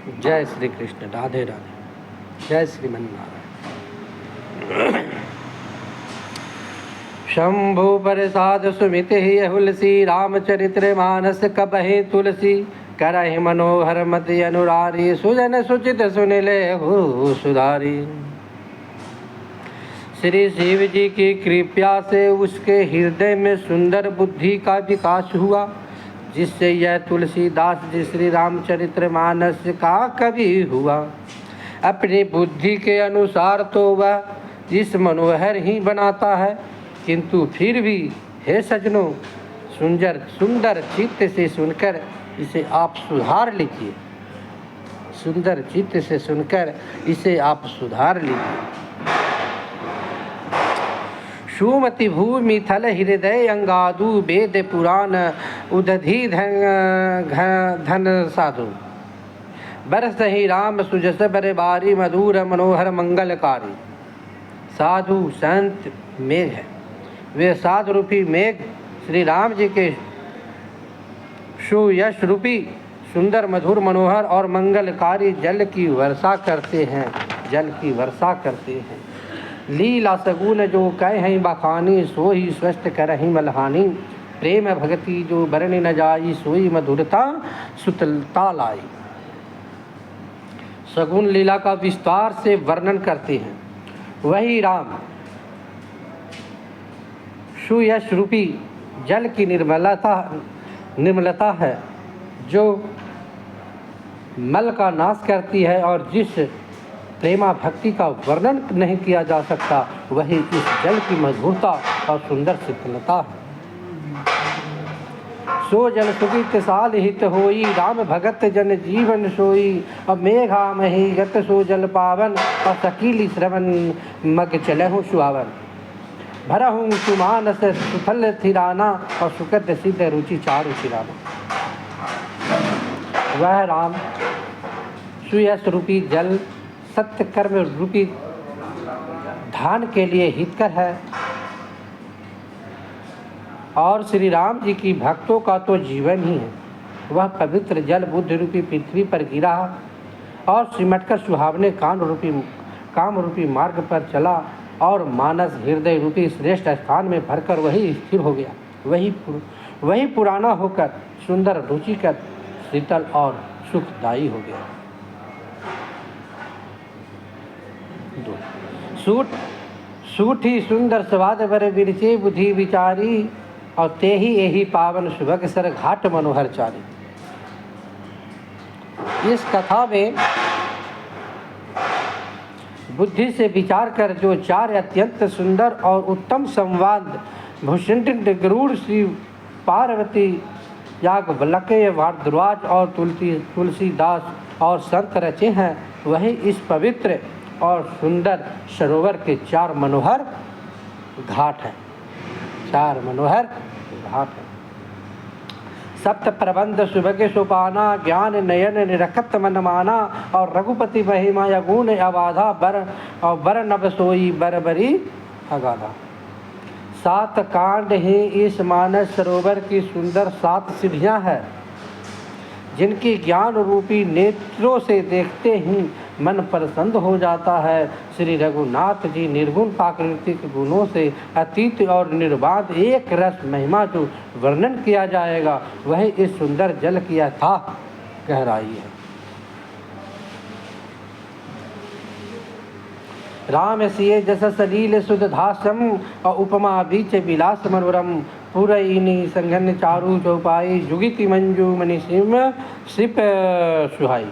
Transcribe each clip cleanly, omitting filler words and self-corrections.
जय श्री कृष्ण। राधे राधे। जय श्रीमन नारायण। शंभु प्रसाद सुमिति तुलसी रामचरित्र मानस कबहि तुलसी करहि मनोहर मति अनुरारी सुजन सुचित सुनिले हु सुधारी। श्री शिव जी की कृपा से उसके हृदय में सुंदर बुद्धि का विकास हुआ, जिससे यह तुलसीदास जी श्री रामचरित्र मानस का कवि हुआ। अपनी बुद्धि के अनुसार तो वह इस मनोहर ही बनाता है, किंतु फिर भी हे सज्जनों, सुंदर चित्त से सुनकर इसे आप सुधार लीजिए। सुंदर चित्त से सुनकर इसे आप सुधार लीजिए। सुमति भूमि थल हृदय अंगादु वेद पुराण उदधि धन साधु बरस ही राम सुजस बर बारी मधुर मनोहर मंगलकारी। साधु संत मेघ है, वे साधु रूपी मेघ श्री राम जी के सुयश रूपी सुंदर मधुर मनोहर और मंगलकारी जल की वर्षा करते हैं। जल की वर्षा करते हैं। लीला सगुन जो कह हैं बखानी सोई स्वस्थ करहि मलहानी। प्रेम भगति जो बरन न जाई सोई मधुरता सुतलता लाई। सगुन लीला का विस्तार से वर्णन करते हैं। वही राम सुयश रूपी जल की निर्मलता है, जो मल का नाश करती है, और जिस प्रेमा भक्ति का वर्णन नहीं किया जा सकता, वही इस जल की मधुरता और सुंदर शीतलता है। सो जल सुखित साल हित होई राम भगत जन जीवन सोई। अब मेघा मही गत सो जल पावन और सकीली श्रवण मग चलहु सुहावन। भरहूँ सुमानस सुफल थिराना और सुकृत सिद्ध रुचि चारु चिराना। वह राम सुयश रूपी जल सत्य कर्म रूपी धान के लिए हितकर है, और श्री राम जी की भक्तों का तो जीवन ही है। वह पवित्र जल बुद्ध रूपी पृथ्वी पर गिरा और सिमटकर सुहावने काम रूपी मार्ग पर चला, और मानस हृदय रूपी श्रेष्ठ स्थान में भरकर वही स्थिर हो गया। वही पुराना होकर सुंदर रुचिकर शीतल और सुखदायी हो गया। सूठी सुंदर स्वाद बर बिरचे बुद्धि विचारी, और ते ही यही पावन सुभग सर घाट मनोहर चारी। इस कथा में बुद्धि से विचार कर जो चार अत्यंत सुंदर और उत्तम संवाद भूषण गरुड़ श्री पार्वती याग बलके भारद्वाज और तुलसीदास और संत रचे हैं, वही इस पवित्र और सुंदर सरोवर के चार मनोहर घाट हैं। चार मनोहर घाट हैं। सप्त प्रबंध सुभगे सोपाना ज्ञान नयन निरखत मन माना। और रघुपति महिमा यगुण अबाधा बर नभ सोई बरबरी अगाधा। 7 कांड ही इस मानस सरोवर की सुंदर 7 सीढ़ियाँ हैं, जिनकी ज्ञान रूपी नेत्रों से देखते ही मन प्रसन्न हो जाता है। श्री रघुनाथ जी निर्गुण प्राकृतिक गुणों से अतीत और निर्बाध एक रस महिमा जो वर्णन किया जाएगा, वही इस सुंदर जल की अथाह गहराई है। राम सिए जस सलील सुधासम और उपमा बीच विलास मनोरम। पुरईनी संघन चारु चौपाई जुगिति मंजू मणि सिप सुहाई।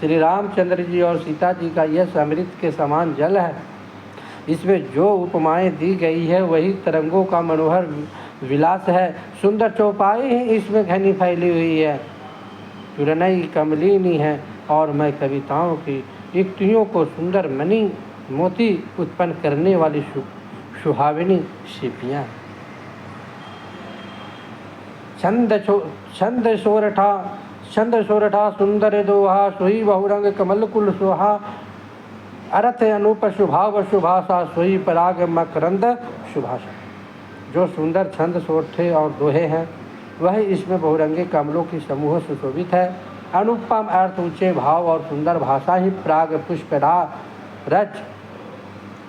श्री रामचंद्र जी और सीता जी का यह अमृत के समान जल है। इसमें जो उपमाएं दी गई है वही तरंगों का मनोहर विलास है। सुंदर चौपाई ही इसमें घनी फैली हुई है। तुरनई कमलिनी है, और मैं कविताओं की युक्तियों को सुंदर मणि मोती उत्पन्न करने वाली सुहाविनी शिल्पियाँ। छंद सोरठा सुंदर दोहा सोई बहुरंग कमल कुल सोहा। अर्थ अनूप शुभाव शुभाषा सोई पराग मकरंद शुभाषा। जो सुंदर छंद सोरठे और दोहे हैं, वह इसमें बहुरंगे कमलों की समूह सुशोभित है। अनुपम अर्थ, ऊंचे भाव और सुंदर भाषा ही प्राग पुष्परा रज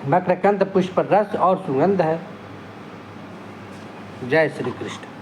मकरकंद पुष्प रस और सुगंध है। जय श्री कृष्ण।